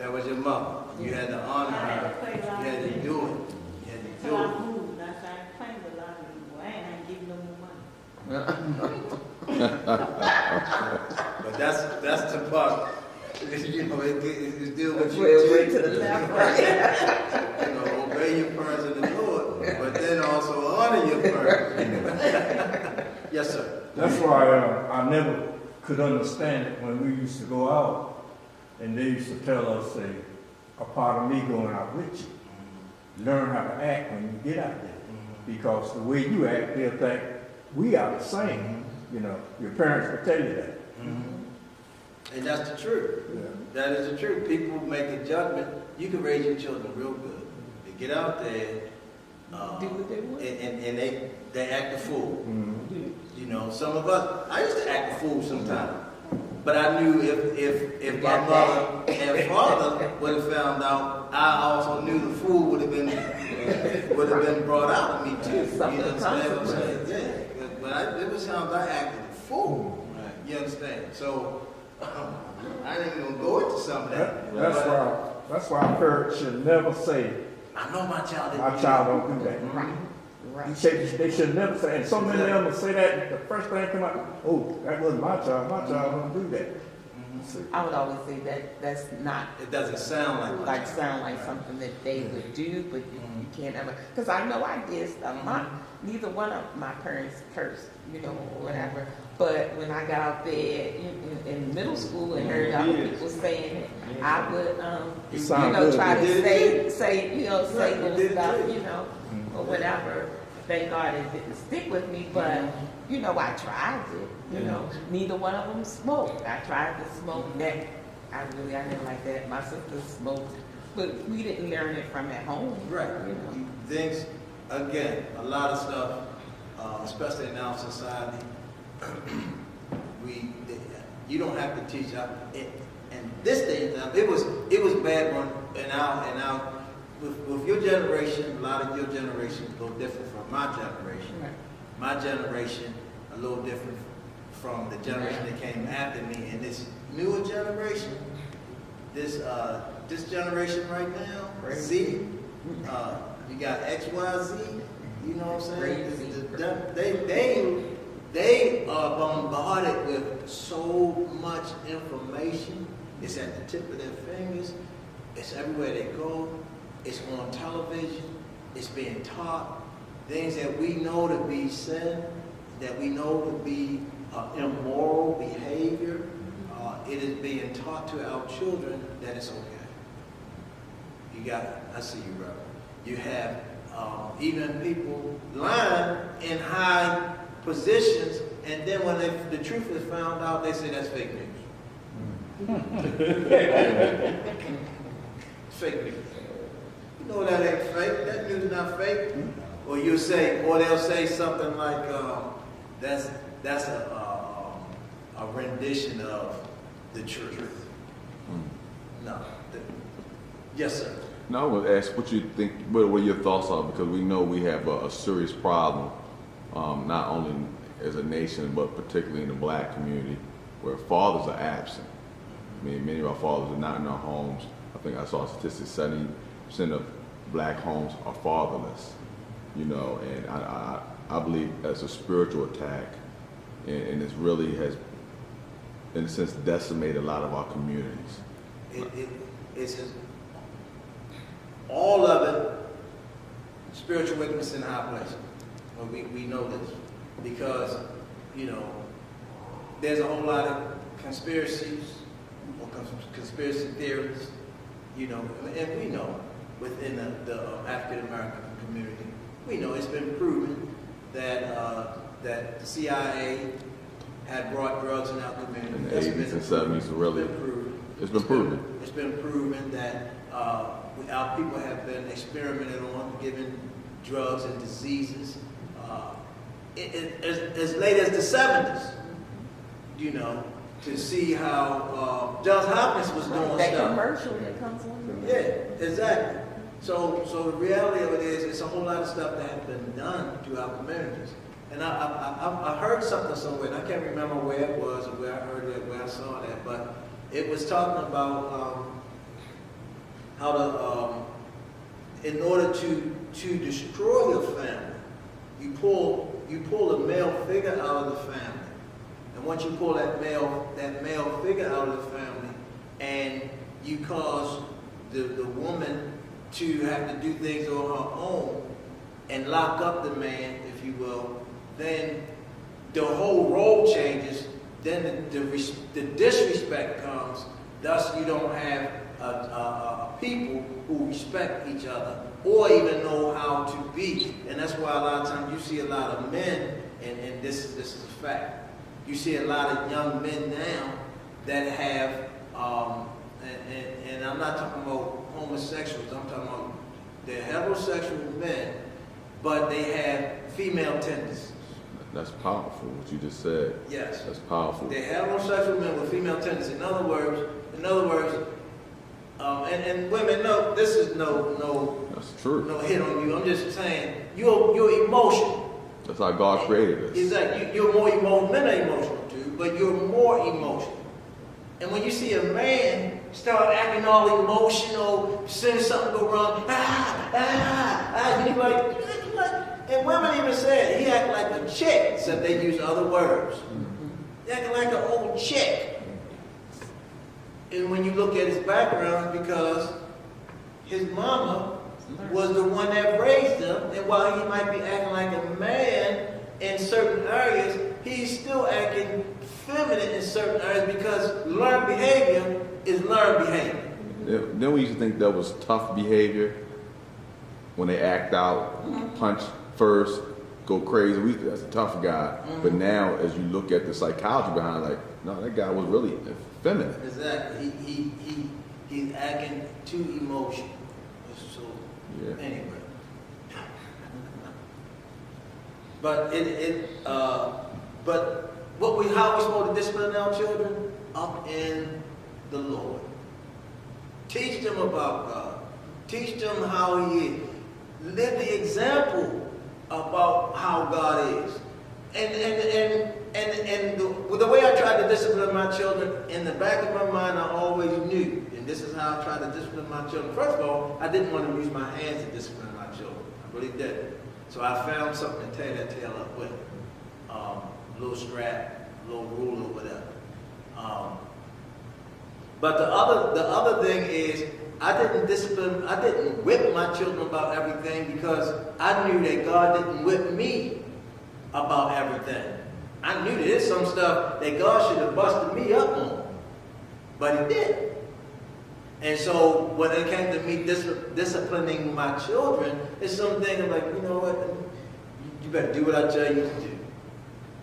That was your mother. You had to honor her. You had to do it. You had to do So I it. moved. I started playing with a lot of people. I ain't giving no more money. But that's the part. You know, it's deal with you Way too. to the left, right? You know, obey your parents in the Lord, but then also honor your parents. Yes, sir. That's why I never could understand it when we used to go out and they used to tell us, say, a part of me going out with you. Learn how to act when you get out there. Because the way you act, they'll think we are the same. You know, your parents will tell you that. And that's the truth. Yeah. That is the truth. People make a judgment. You can raise your children real good. They get out there, Do what they want. and they act a fool. Mm-hmm. You know, some of us, I used to act a fool sometimes. But I knew if my mother and father would have found out, I also knew the fool would have been brought out of me too. You understand what I'm saying? Yeah. But it was times I acted a fool. You understand? So I ain't even gonna go into some of that. That's why a parent should never say, I know my child didn't. my child don't do that. Right. They should never say, and so many of them say that, the first thing come out, oh, that wasn't my child don't do that. I would always say that that's not It doesn't sound like my child. sound like something that they would do, but you can't ever. Because I know I did stuff. Neither one of my parents cursed, you know, or whatever. But when I got out there in middle school and heard other people saying it, I would, try to say little stuff, you know, or whatever. Thank God it didn't stick with me, but you know, I tried it. You know, neither one of them smoked. I tried to smoke. That I didn't like that. My sister smoked, but we didn't learn it from at home. Right. You know. Things, again, a lot of stuff, especially in our society, you don't have to teach. And this day and time, it was bad one. And now, with your generation, a lot of your generation is a little different from my generation. Right. My generation a little different from the generation that came after me. And this newer generation, this generation right now, Z, you got X, Y, Z. You know what I'm saying? They are bombarded with so much information. It's at the tip of their fingers. It's everywhere they go. It's on television. It's being taught. Things that we know to be sin, that we know to be immoral behavior. It is being taught to our children that it's okay. I see you, brother. You have even people lying in high positions, and then when the truth is found out, they say that's fake news. Fake news. You know that ain't fake. That news is not fake. Or they'll say something like that's a rendition of the truth. No. Yes, sir. No, I would ask what you think, what your thoughts are, because we know we have a serious problem, not only as a nation, but particularly in the black community, where fathers are absent. I mean, many of our fathers are not in our homes. I think I saw a statistic, 70% of black homes are fatherless, you know, and I believe that's a spiritual attack, and it really has, in a sense, decimated a lot of our communities. It's all of it, spiritual wickedness in high places. Well, we know this because, you know, there's a whole lot of conspiracies or conspiracy theories, you know, and we know within the African American community, we know it's been proven that that the CIA had brought drugs in our community. In the 80s and 70s, really, it's been proven. It's been proven that our people have been experimented on, given drugs and diseases as late as the 70s, you know, to see how Johns Hopkins was doing That stuff. commercial that comes on. Yeah, exactly. So the reality of it is, it's a whole lot of stuff that has been done to our communities. And I heard something somewhere, and I can't remember where it was or where I heard it, where I saw that, but it was talking about in order to destroy your family, you pull a male figure out of the family. And once you pull that male figure out of the family, and you cause the woman to have to do things on her own and lock up the man, if you will, then the whole role changes. Then the disrespect comes. Thus, you don't have people who respect each other or even know how to be. And that's why a lot of times you see a lot of men, and this is a fact. You see a lot of young men now that have, and I'm not talking about homosexuals, I'm talking about they're heterosexual men, but they have female tendencies. That's powerful, what you just said. Yes. That's powerful. They're heterosexual men with female tendencies. In other words, and women, no, this is no That's true. no hit on you. I'm just saying, you're emotional. That's how God created us. Exactly. You're more emotional. Men are emotional too, but you're more emotional. And when you see a man start acting all emotional, seeing something go wrong, you like, and women even said he act like a chick, except they use other words. He acting like an old chick. And when you look at his background, it's because his mama was the one that raised him, and while he might be acting like a man in certain areas, he's still acting feminine in certain areas because learned behavior is learned behavior. Then we used to think that was tough behavior when they act out, punch first, go crazy. That's a tough guy. But now, as you look at the psychology behind it, like, no, that guy was really feminine. Exactly. He's acting too emotional. So Yeah. anyway. But how we supposed to discipline our children? Up in the Lord. Teach them about God. Teach them how He is. Live the example about how God is. And the way I try to discipline my children, in the back of my mind, I always knew, and this is how I try to discipline my children. First of all, I didn't want to use my hands to discipline my children. I really didn't. So I found something to tear that tail up with. A little strap, a little ruler, whatever. But the other thing is, I didn't whip my children about everything because I knew that God didn't whip me about everything. I knew that there's some stuff that God should have busted me up on, but He didn't. And so when it came to me disciplining my children, it's something I'm like, you know what, you better do what I tell you to do.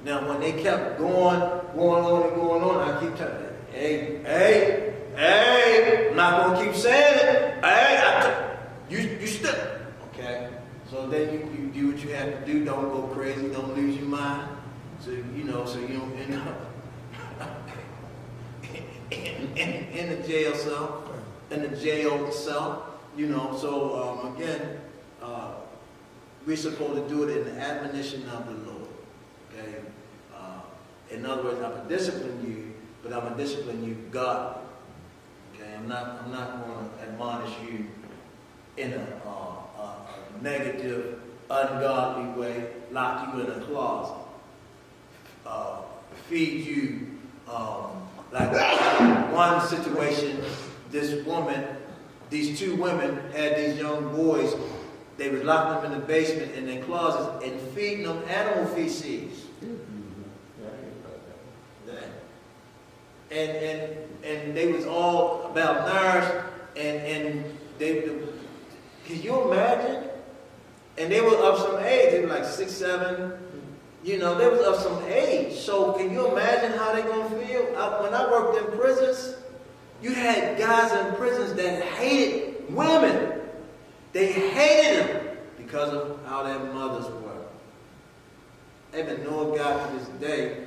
Now when they kept going on, I keep telling them, hey, I'm not going to keep saying it. Hey, you still, okay? So then you do what you have to do. Don't go crazy. Don't lose your mind. So you don't end up in the jail cell. So again, we're supposed to do it in the admonition of the Lord. Okay. In other words, I'm gonna discipline you, but I'm gonna discipline you godly. Okay. I'm not going to admonish you in a negative, ungodly way, lock you in a closet, feed you, like one situation, these two women had these young boys, they would lock them in the basement in their closets and feeding them animal feces. And they was all about nerves, and they, can you imagine? And they were of some age, they were like 6, 7, they was of some age. So can you imagine how they gonna feel? When I worked in prisons, you had guys in prisons that hated women. They hated them because of how their mothers were. I even know a guy to this day,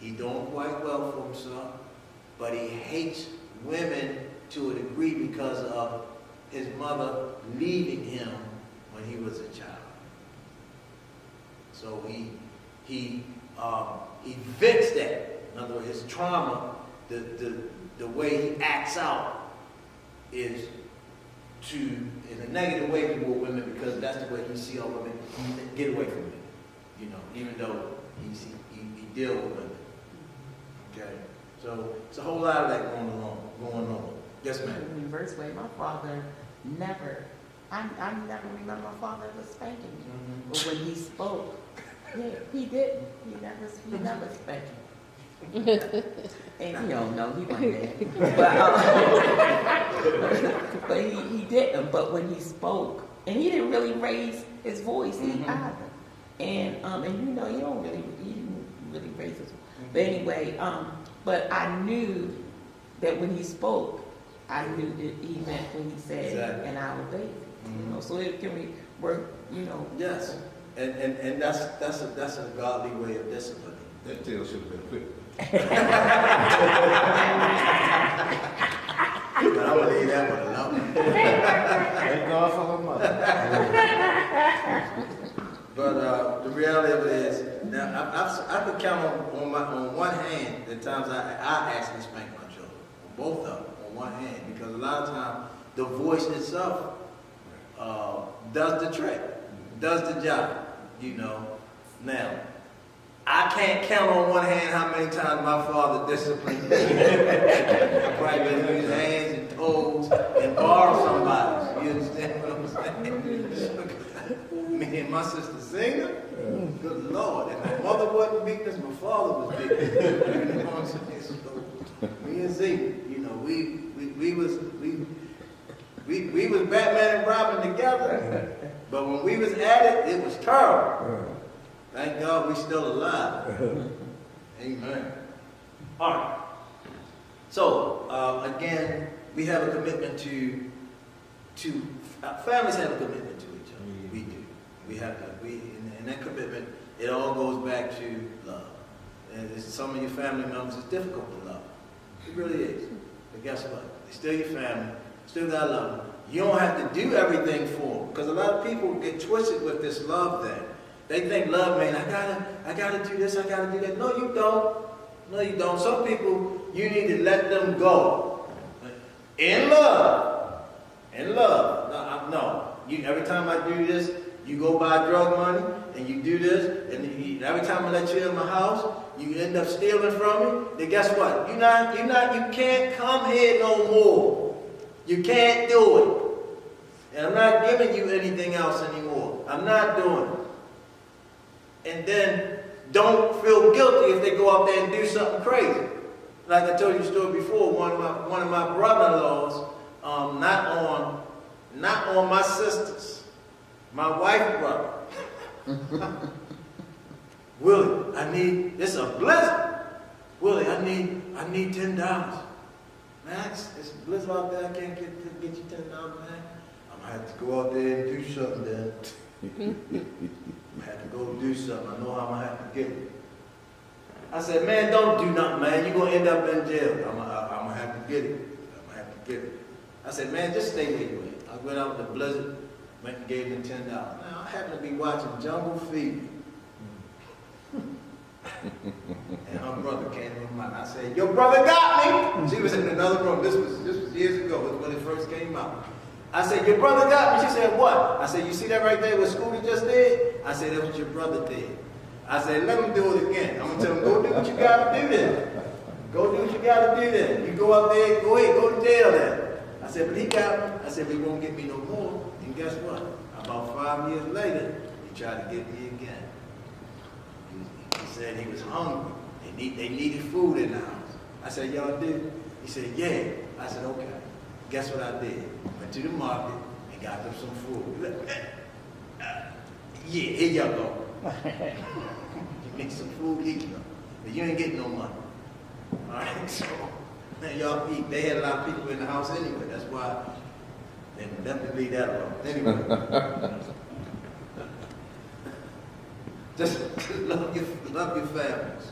he doing quite well for himself, but he hates women to a degree because of his mother leaving him when he was a child. So he vents that. In other words, his trauma, the way he acts out is in a negative way toward women because that's the way he see all women. Get away from me, you know. Even though he deal with women. Okay, so it's a whole lot of that going on. Yes, ma'am. In the reverse way, my father never. I never remember my father ever spanking me. Mm-hmm. But when he spoke, yeah, he didn't. He never spanked me. And you don't know, he wasn't there. But he didn't. But when he spoke, and he didn't really raise his voice either. And you know, he didn't really raise his voice. But anyway, but I knew that when he spoke, I knew that he meant when he said, exactly. and I obeyed. You know, so it can work, you know. Yes, and that's a godly way of disciplining. That tail should have been flipped. But I'm gonna leave that one alone. Thank God for her mother. But the reality of it is, now I could count on one hand the times I actually spank my children, on both of them, on one hand, because a lot of times the voice itself does the trick, does the job, you know. Now, I can't count on one hand how many times my father disciplined me. I probably been use hands and toes and borrow somebody. You understand what I'm saying? Me and my sister Singer, good Lord. And my mother wasn't beating us, my father was beating us. You know what I'm saying? So, me and Singer, you know, we was Batman and Robin together. But when we was at it was terrible. Thank God we still alive. Amen. All right. So, again, we have a commitment to families have a commitment to each other. We do. We have to. And that commitment, it all goes back to love. And some of your family members, it's difficult to love. It really is. But guess what? They're still your family. Still gotta love them. You don't have to do everything for them. Because a lot of people get twisted with this love thing. They think love, man, I gotta do this, I gotta do that. No, you don't. No, you don't. Some people, you need to let them go. In love. In love. No. Every time I do this, you go buy drug money, and you do this, and every time I let you in my house, you end up stealing from me. Then guess what? You can't come here no more. You can't do it. And I'm not giving you anything else anymore. I'm not doing it. And then don't feel guilty if they go out there and do something crazy. Like I told you a story before, one of my brother-in-laws, not on my sisters, my wife's brother. Willie, it's a blizzard. Willie, I need $10. Max, it's a blizzard out there, I can't get you $10, man. I'm gonna have to go out there and do something then. I had to go do something. I know how I'm going to have to get it. I said, man, don't do nothing, man. You're going to end up in jail. I'm going to have to get it. I'm going to have to get it. I said, man, just stay where you at. I went out with the blizzard, went and gave him $10. Now, I happened to be watching Jungle Fever. And her brother came in my mind. I said, your brother got me. She was in another room. This was years ago. It was when it first came out. I said, your brother got me. She said, what? I said, you see that right there what Scooty just did? I said, that's what your brother did. I said, let him do it again. I'm going to tell him, go do what you got to do then. Go do what you got to do then. You go up there, go ahead, go to jail then. I said, but he got me. I said, but he won't get me no more. And guess what? About 5 years later, he tried to get me again. He said he was hungry. They needed food in the house. I said, y'all did? He said, yeah. I said, okay. Guess what I did? Went to the market and got them some food. Yeah, here y'all go. You need some food, eat them. But you ain't getting no money. All right, so man, y'all eat. They had a lot of people in the house anyway. That's why. Then let me leave that alone. Anyway, just love your families.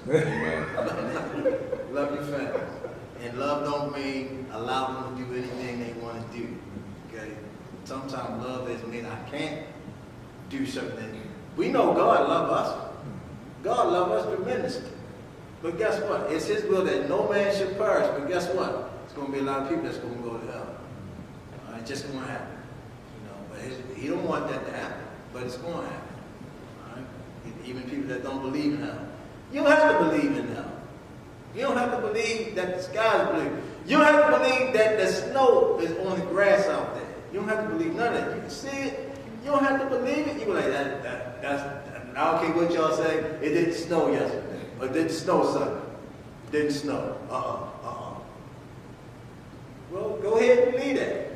Love your families. And love don't mean allow them to do anything they want to do. Okay? Sometimes love is mean I can't do something. We know God loves us. God loves us tremendously. But guess what? It's His will that no man should perish. But guess what? It's going to be a lot of people that's going to go to hell. It's just going to happen. He don't want that to happen, but it's going to happen. All right? Even people that don't believe in hell. You don't have to believe in hell. You don't have to believe that the sky is blue. You don't have to believe that the snow is on the grass out there. You don't have to believe none of that. You can see it. You don't have to believe it. You be like, that's, I don't care what y'all say. It didn't snow yesterday. Or it didn't snow Sunday. It didn't snow. Well, go ahead and believe that.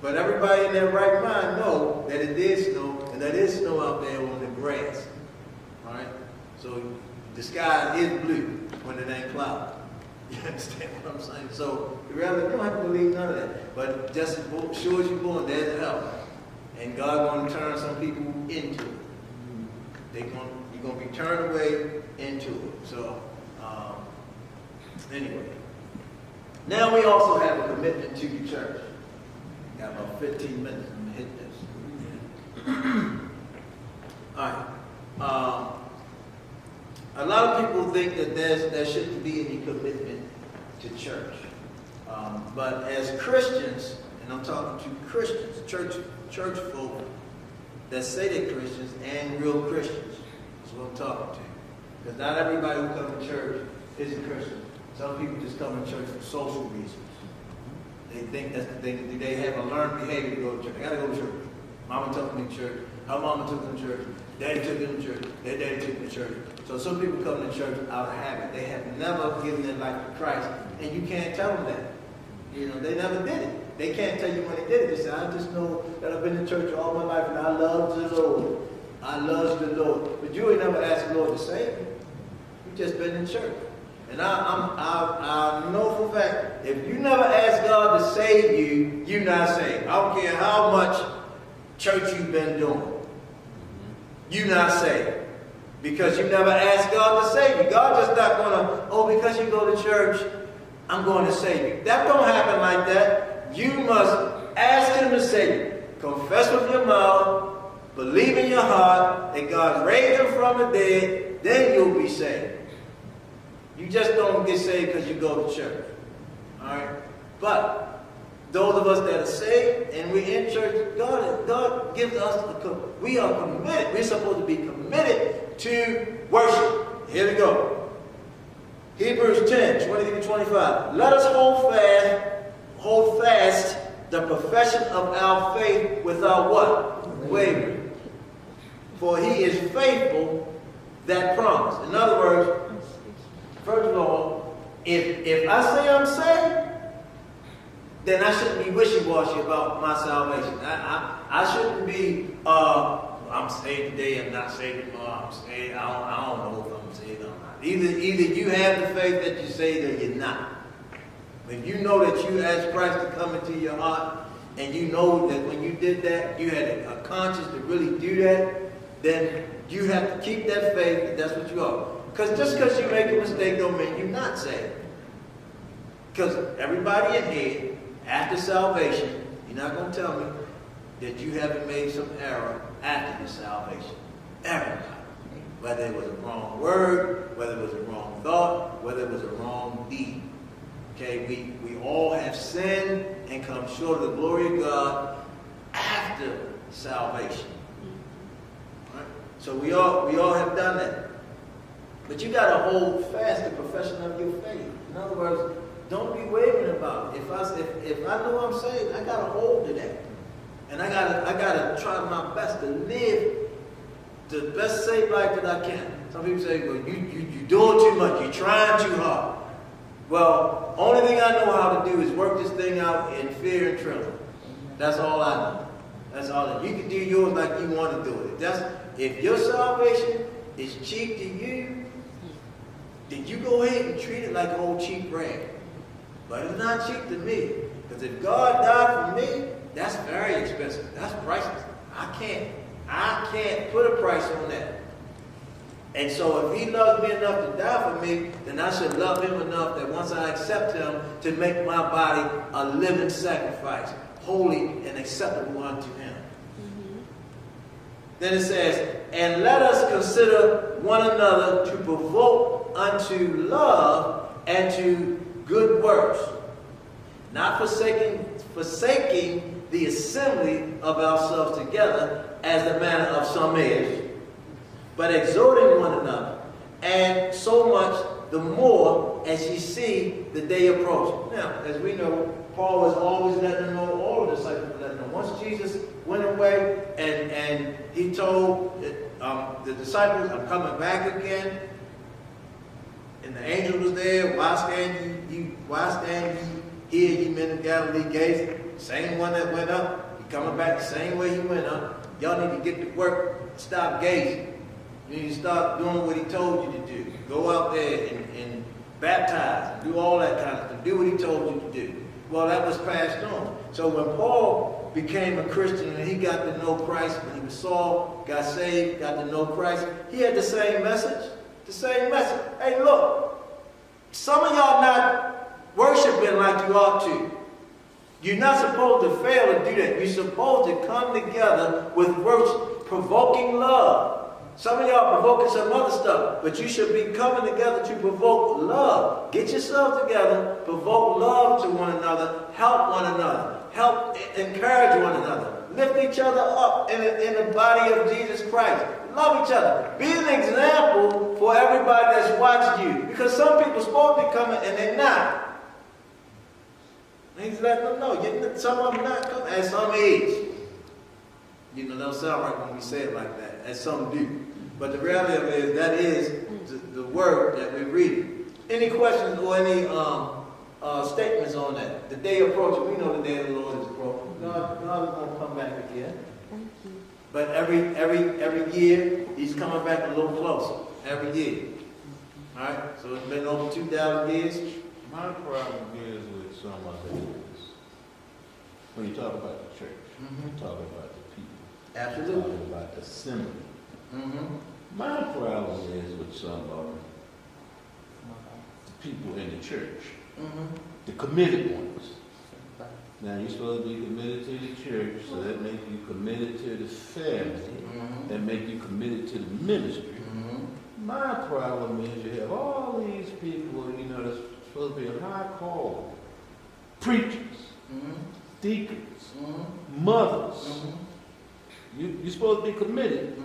But everybody in their right mind know that it did snow, and that is snow out there on the grass. All right? So the sky is blue when it ain't cloudy. You understand what I'm saying? So you don't have to believe none of that. But just as sure as you're born, there's hell. And God's going to turn some people into it. You're going to be turned away into it. So, anyway. Now we also have a commitment to the church. Got about 15 minutes. I'm going to hit this. All right. A lot of people think that there shouldn't be any commitment to church. But as Christians, and I'm talking to Christians, church folk that say they're Christians and real Christians. That's what I'm talking to. Because not everybody who comes to church is a Christian. Some people just come to church for social reasons. They think that's the thing. They have a learned behavior to go to church. I got to go to church. Mama took me to church. Her mama took them to church. Daddy took them to church. Their daddy took them to church. So some people come to church out of habit. They have never given their life to Christ. And you can't tell them that. You know, they never did it. They can't tell you when they did it. They say, I just know that I've been in church all my life and I love the Lord. I love the Lord. But you ain't never asked the Lord to save you. You just been in church. And I know for a fact, if you never ask God to save you, you're not saved. I don't care how much church you've been doing. You're not saved. Because you never asked God to save you. God just not going to, because you go to church, I'm going to save you. That don't happen like that. You must ask Him to save you. Confess with your mouth, believe in your heart that God raised Him from the dead, then you'll be saved. You just don't get saved because you go to church. Alright? But those of us that are saved and we're in church, God gives us we are committed. We're supposed to be committed to worship. Here we go. Hebrews 10, 20-25. Let us hold fast the profession of our faith without what? Wavering. For He is faithful that promise. In other words, first of all, if I say I'm saved, then I shouldn't be wishy-washy about my salvation. I shouldn't be, I'm saved today, I'm not saved tomorrow, I'm saved, I don't know if I'm saved or not. Either you have the faith that you say or you're not. If you know that you asked Christ to come into your heart, and you know that when you did that, you had a conscience to really do that, then you have to keep that faith, and that's what you are. Because just because you make a mistake don't mean you're not saved. Because everybody in here, after salvation, you're not going to tell me that you haven't made some error after your salvation. Everybody. Whether it was a wrong word, whether it was a wrong thought, whether it was a wrong deed. Okay, we all have sinned and come short of the glory of God after salvation. Right? So we all have done that. But you got to hold fast the profession of your faith. In other words, don't be wavering about it. If I know I'm saved, I got to hold to that. And I gotta try my best to live the best saved life that I can. Some people say, well, you're doing too much. You're trying too hard. Well, only thing I know how to do is work this thing out in fear and trembling. That's all I know. That's all. You can do yours like you want to do it. If your salvation is cheap to you, then you go ahead and treat it like an old cheap rag. But it's not cheap to me. Because if God died for me, that's very expensive. That's priceless. I can't put a price on that. And so if He loves me enough to die for me, then I should love Him enough that once I accept Him, to make my body a living sacrifice, holy and acceptable unto Him. Mm-hmm. Then it says, and let us consider one another to provoke unto love and to good works, not forsaking the assembly of ourselves together as the manner of some is, but exhorting one another, and so much the more as ye see the day approaching. Now, as we know, Paul was always letting them know, all the disciples were letting them know. Once Jesus went away and he told the disciples, I'm coming back again, and the angel was there, why stand ye here, ye men of Galilee, gazing? Same one that went up, he coming back the same way he went up. Y'all need to get to work, stop gazing. You need to start doing what he told you to do. Go out there and baptize, and do all that kind of stuff. Do what he told you to do. Well, that was passed on. So when Paul became a Christian and he got to know Christ, when he was Saul, got saved, got to know Christ, he had the same message. The same message. Hey, look, some of y'all not worshiping like you ought to. You're not supposed to fail to do that. You're supposed to come together with worship, provoking love. Some of y'all provoking some other stuff, but you should be coming together to provoke love. Get yourselves together, provoke love to one another, help one another, help encourage one another, lift each other up in the body of Jesus Christ. Love each other. Be an example for everybody that's watching you, because some people are supposed to be coming and they're not. He's letting them know. Some of them not coming at some age. You know, don't sound right when we say it like that, as some do. But the reality of it is, that is the word that we're reading. Any questions or any statements on that? The day approaching, we know the day of the Lord is approaching. God is going to come back again. Thank you. But every year, he's coming back a little closer. Every year. All right? So it's been over 2,000 years. My problem is with some of it is, when you talk about the church, you talk about the people. Absolutely. Talking about the assembly. Mm-hmm. My problem is with some of the people in the church, the committed ones. Now, you're supposed to be committed to the church, so that makes you committed to the family, that make you committed to the ministry. My problem is you have all these people, you know, that's supposed to be a high call. Preachers, deacons, mothers. You're supposed to be committed,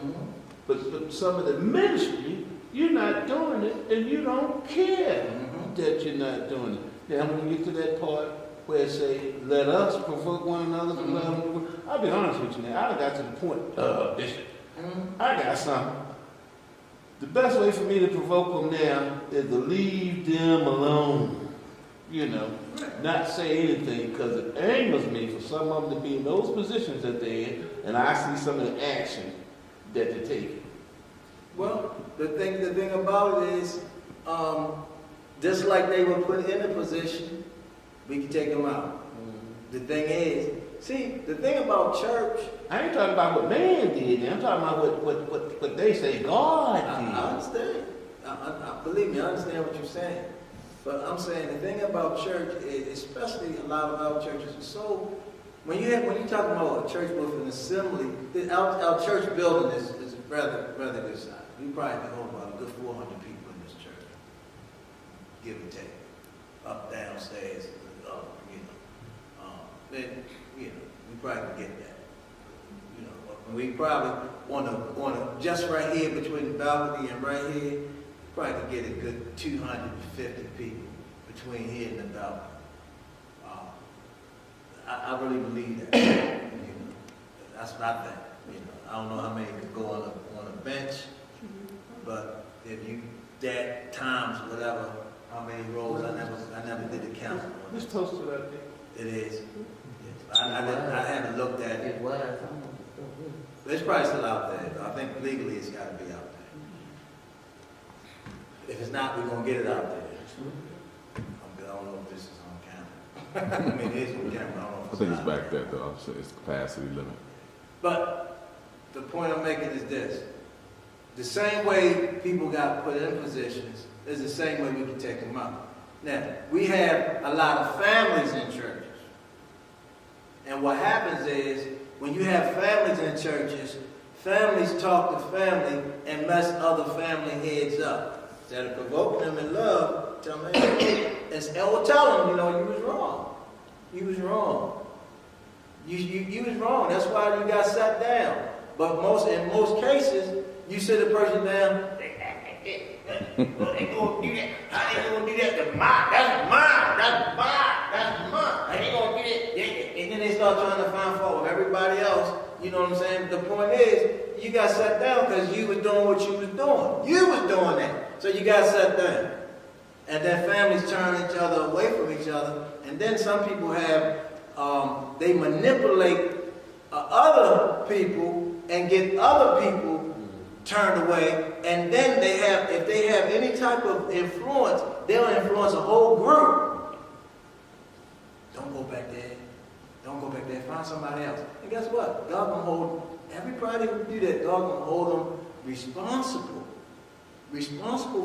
but some of the ministry, you're not doing it, and you don't care that you're not doing it. Now, when you get to that part where it say, let us provoke one another, I'll be honest with you now, I got to the point, Bishop, I got something. The best way for me to provoke them now is to leave them alone. You know, not say anything, because it angers me for some of them to be in those positions that they're in, and I see some of the action that they're taking. Well, the thing about it is, just like they were put in a position, we can take them out. The thing is, see, the thing about church, I ain't talking about what man did, I'm talking about what they say God did. I understand. I believe me, I understand what you're saying. But I'm saying the thing about church, especially a lot of our churches, is so, when you're talking about a church with an assembly, our church building is rather good size. We probably can hold about a good 400 people in this church, give or take, up, downstairs, up, then we probably can get that. We probably on a just right here between the balcony and right here, probably could get a good 250 people between here and the balcony. I really believe that. That's what I think. I don't know how many could go on a bench, but if you that times whatever, how many rows, I never did the count. Let's toast to that thing. It is. I haven't looked at it. It was. It's probably still out there. I think legally it's got to be out there. If it's not, we're going to get it out there. I don't know if this is on camera. I mean, it is on camera. I don't know if I think it's not. back there though. It's capacity limit. But the point I'm making is this. The same way people got put in positions is the same way we can take them out. Now, we have a lot of families in churches. And what happens is, when you have families in churches, families talk to family and mess other family heads up. Instead of provoking them in love, tell them, hey, or tell them, you was wrong. You was wrong. You was wrong. That's why you got sat down. But in most cases, you sit a person down. They gonna do that. How they gonna do that? That's mine. How they gonna do that? And then they start trying to find fault with everybody else. You know what I'm saying? The point is, you got sat down because you was doing what you was doing. You was doing that. So you got sat down. And then families turn each other away from each other. And then some people have, they manipulate other people and get other people turned away. And then if they have any type of influence, they'll influence a whole group. Don't go back there. Don't go back there. Find somebody else. And guess what? God gonna hold everybody who do that. God gonna hold them responsible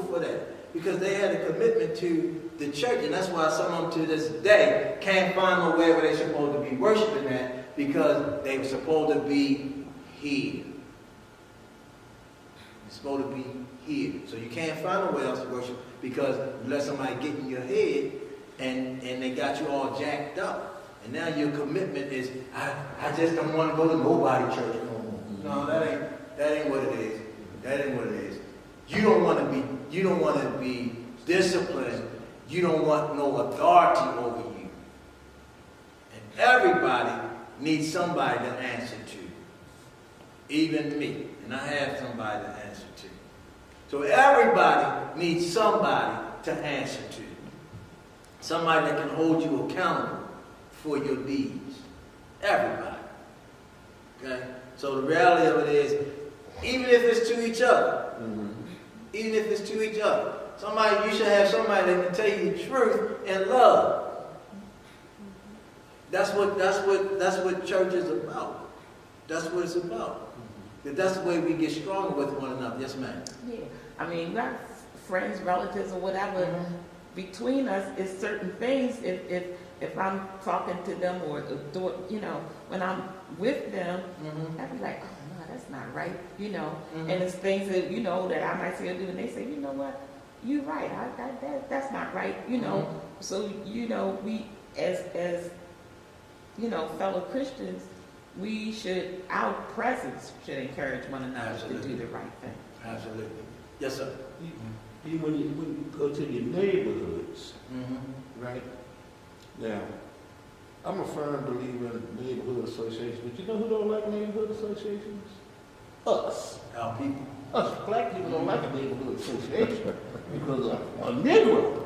for that, because they had a commitment to the church, and that's why some of them to this day can't find nowhere where they're supposed to be worshiping at, because they were supposed to be here. It's supposed to be here, so you can't find nowhere else to worship, because you let somebody get in your head and they got you all jacked up. And now your commitment is, I just don't want to go to nobody church no more. No, that ain't what it is. That ain't what it is. You don't want to be disciplined. You don't want no authority over you. And everybody needs somebody to answer to. Even me. And I have somebody to answer to. So everybody needs somebody to answer to. Somebody that can hold you accountable for your deeds. Everybody. Okay? So the reality of it is, even if it's to each other, even if it's to each other, you should have somebody that can tell you the truth in love. That's what church is about. That's what it's about. That's the way we get stronger with one another. Yes, ma'am. Yeah. I mean, we have friends, relatives, or whatever. Between us is certain things. If I'm talking to them or when I'm with them, I'd be like, oh no, that's not right, And it's things that that I might say or do, and they say, you know what, you're right, that's not right, So we as fellow Christians, our presence should encourage one another to do the right thing. Absolutely. Yes, sir. When you go to your neighborhoods, right? Now, I'm a firm believer in neighborhood associations, but you know who don't like neighborhood associations? Us. Our people. Us black people don't like a neighborhood association because a Negro,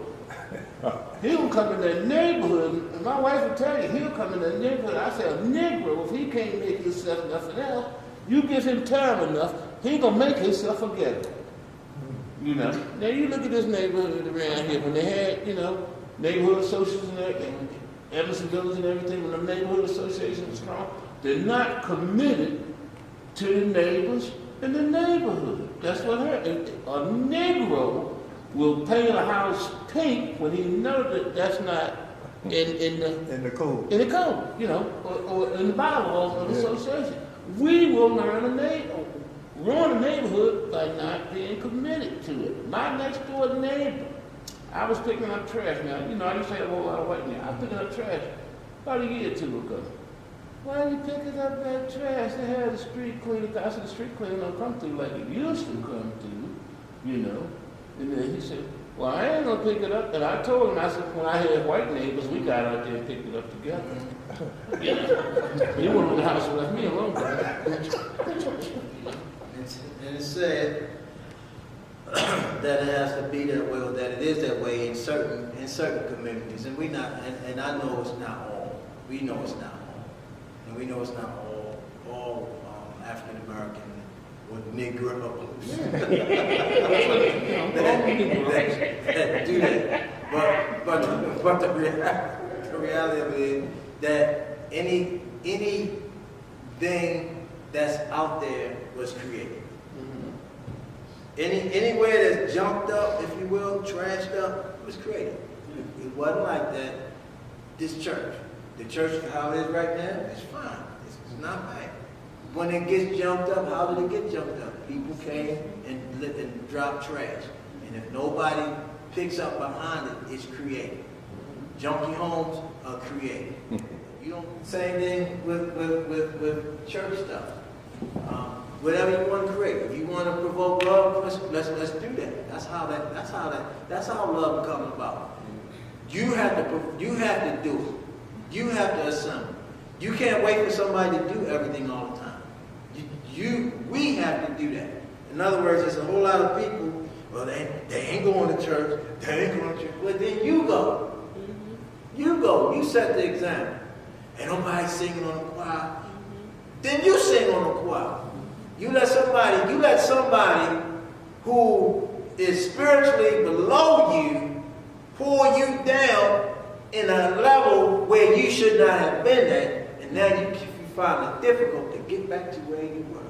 he'll come in that neighborhood, and my wife will tell you, he'll come in that neighborhood. I say, a Negro, if he can't make himself nothing else, you give him time enough, he gonna make himself a ghetto. Now you look at this neighborhood around here, when they had, neighborhood associations and Emerson Village and everything, when the neighborhood association is strong, they're not committed to the neighbors in the neighborhood. That's what happened. A Negro will paint a house pink when he knows that's not in the code. In the code, or in the Bible or the association. We will ruin a neighborhood by not being committed to it. My next door neighbor, I was picking up trash now. I used to have a whole lot of white men. I was picking up trash about a year or two ago. Why are you picking up that trash? They had the street cleaner. I said, the street cleaner don't come through like it used to come through, And then he said, well, I ain't gonna pick it up. And I told him, I said, when I had white neighbors, we got out there and picked it up together. He went on the house and left me alone. And it's said that it has to be that way, or that it is that way in certain communities, and I know it's not all. We know it's not all, and we know it's not all African American or Negro that do that. But the reality of it is that anything that's out there was created. Anywhere that's jumped up, if you will, trashed up, it was created. It wasn't like that. This church, the church how it is right now, it's fine. It's not bad. When it gets jumped up, how did it get jumped up? People came and dropped trash. And if nobody picks up behind it, it's created. Junkie homes are created. You don't, same thing with church stuff. Whatever you want to create. If you want to provoke love, let's do that. That's how love comes about. You have to do it. You have to assemble. You can't wait for somebody to do everything all the time. We have to do that. In other words, there's a whole lot of people, well, they ain't going to church, they ain't going to church. Well, then you go. You go. You set the example. Ain't nobody singing on the choir. Then you sing on the choir. You let somebody who is spiritually below you pull you down in a level where you should not have been at, and now you find it difficult to get back to where you were.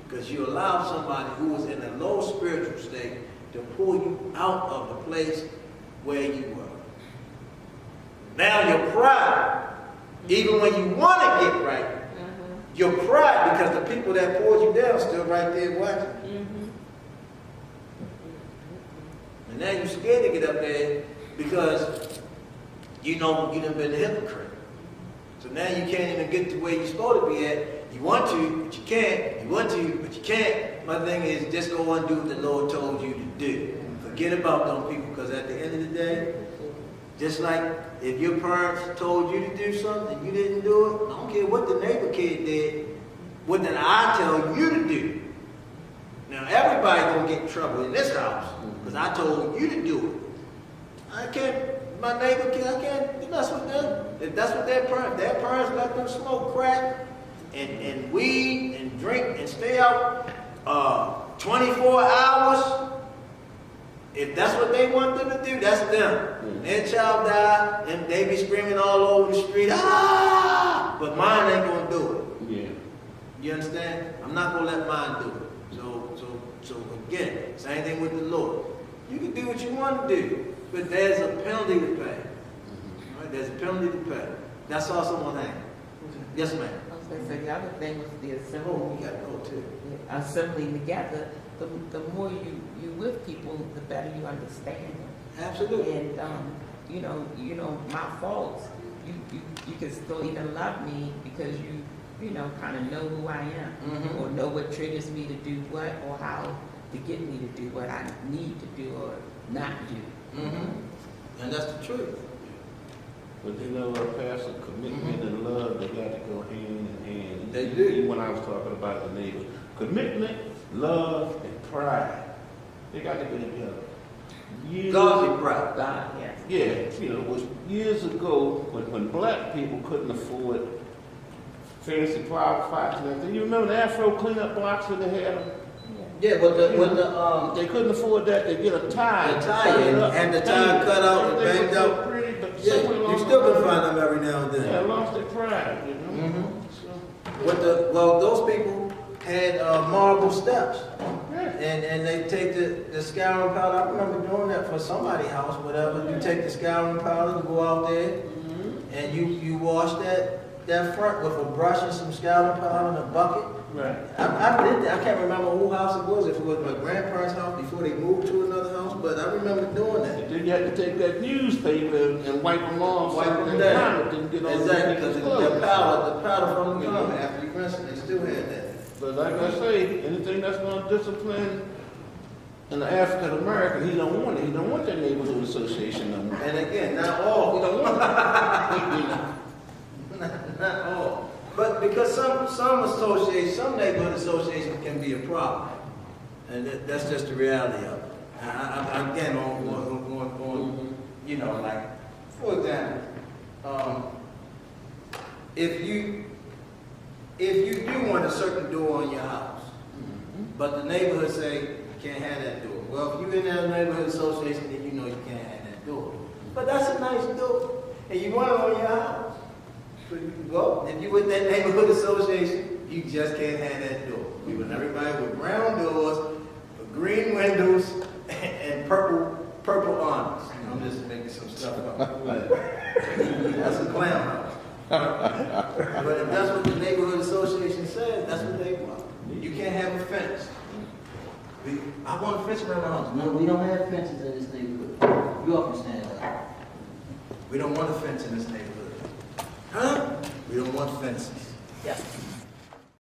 Because you allowed somebody who was in a low spiritual state to pull you out of the place where you were. Now your pride, even when you want to get right, your pride, because the people that pulled you down still right there watching. And now you're scared to get up there because you know you done been a hypocrite. So now you can't even get to where you're supposed to be at. You want to, but you can't. You want to, but you can't. My thing is just go and do what the Lord told you to do. Forget about them people, because at the end of the day, just like if your parents told you to do something and you didn't do it, I don't care what the neighbor kid did, what did I tell you to do? Now everybody gonna get in trouble in this house because I told you to do it. I can't, my neighbor kid, I can't mess with them. If that's what their parents let them smoke crack and weed and drink and stay out 24 hours. If that's what they want them to do, that's them. Their child died, and they be screaming all over the street, ah! But mine ain't gonna do it. Yeah. You understand? I'm not gonna let mine do it. So again, same thing with the Lord. You can do what you want to do, but there's a penalty to pay. All right? There's a penalty to pay. That's all someone has. Yes, ma'am. I was going to say the other thing was the assembly. Oh, you gotta go too. Assembling together. The more you with people, the better you understand them. Absolutely. And you know my faults. You can still even love me because you know kind of know who I am, or know what triggers me to do what, or how to get me to do what I need to do or not do. And that's the truth. But you know, Pastor, commitment and love, they got to go hand in hand. They do. Even when I was talking about the neighbor, commitment, love, and pride, they got to go together. Godly pride. God, yes. Yeah, you know, it was years ago when black people couldn't afford fancy private fights and everything. You remember the Afro cleanup blocks when they had them? Yeah, but They couldn't afford that. They get a tie. the tie and the tie cut out and banged so up. pretty, but Yeah, somewhere you along still the can line, find them every now and then. yeah, lost their pride, you know. So, Well, those people had marble steps, yeah. and they take the scouring powder. I remember doing that for somebody's house, whatever. You take the scouring powder, you go out there, and you wash that front with a brush and some scouring powder in a bucket. Right. I did that. I can't remember whose house it was. If it was my grandparents' house before they moved to another house, but I remember doing that. And then you had to take that newspaper and wipe them off. Wipe so them the down. climate didn't get on Exactly, because the the powder from the gun after you rinse it, they still had that. But like I say, anything that's going to discipline an African American, he don't want it. He don't want that neighborhood association no more. And again, not He all. don't want it. Not all. But because some associations, some neighborhood associations can be a problem. And that's just the reality of it. Again, on you know, like, for example, if you do want a certain door on your house, but the neighborhood say you can't have that door. Well, if you're in that neighborhood association, then you know you can't have that door. But that's a nice door, and you want it on your house. So you can go. If you with that neighborhood association, you just can't have that door. We want everybody with brown doors, green windows, and purple arms. I'm just making some stuff up. That's a clown house. But if that's what the neighborhood association says, that's what they want. You can't have a fence. I want a fence around my house. No, we don't have fences in this neighborhood. You all can stand up. We don't want a fence in this neighborhood. Huh? want fences. Yeah.